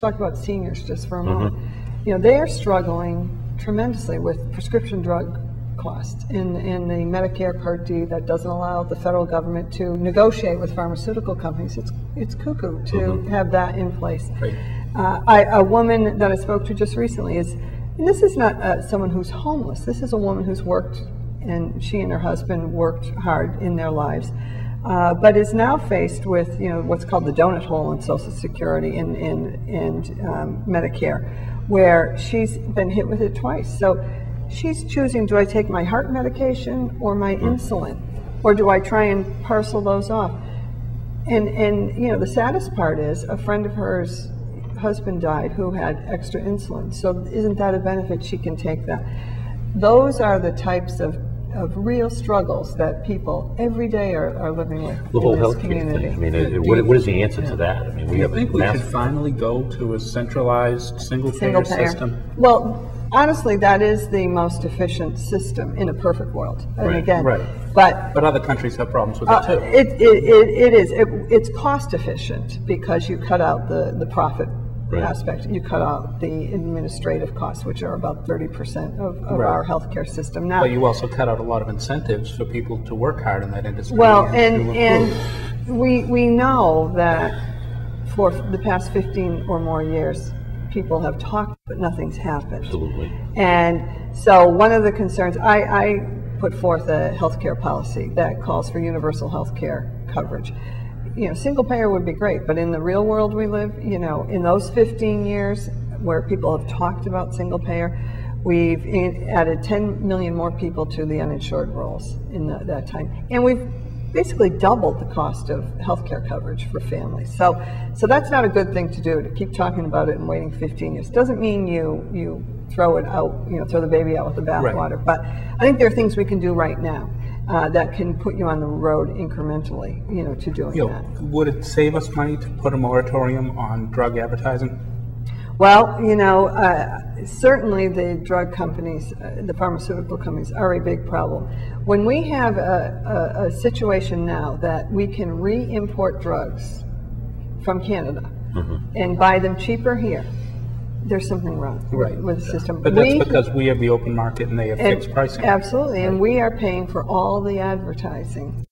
talk about seniors just for a moment. You know, they are struggling tremendously with prescription drug costs in the Medicare Part D that doesn't allow the federal government to negotiate with pharmaceutical companies. It's cuckoo to have that in place. Right. A woman that I spoke to just recently and this is not someone who's homeless. This is a woman who's worked, and she and her husband worked hard in their lives, but is now faced with, you know, what's called the donut hole in Social Security and Medicare, where she's been hit with it twice. So she's choosing, do I take my heart medication or my insulin, or do I try and parcel those off? And you know, the saddest part is a friend of hers husband died who had extra insulin. So isn't that a benefit? She can take that. Those are the types of real struggles that people every day are living with. The whole in this healthcare community. thing. I mean, what is the answer to that? I mean, we have I think we should finally go to a centralizized single-payer system. Well, honestly, that is the most efficient system in a perfect world. And again, but other countries have problems with it too. It is. It's cost efficient because you cut out the profit aspect. You cut out the administrative costs, which are about 30% of our healthcare system now. But you also cut out a lot of incentives for people to work hard in that industry. Well, and we know that for the past 15 or more years, people have talked, but nothing's happened. Absolutely. And so one of the concerns, I put forth a healthcare policy that calls for universal healthcare coverage. You know, single payer would be great, but in the real world we live, you know, in those 15 years where people have talked about single payer, we've added 10 million more people to the uninsured rolls in that time. And we've basically doubled the cost of healthcare coverage for families. So that's not a good thing to do, to keep talking about it and waiting 15 years. Doesn't mean you throw it out, you know, throw the baby out with the bathwater. But I think there are things we can do right now that can put you on the road incrementally, you know, to doing that. Would it save us money to put a moratorium on drug advertising? Well, you know, certainly the drug companies, the pharmaceutical companies are a big problem. When we have a situation now that we can re-import drugs from Canada and buy them cheaper here, there's something wrong with the system. But that's because we have the open market and they have fixed pricing. Absolutely, and we are paying for all the advertising.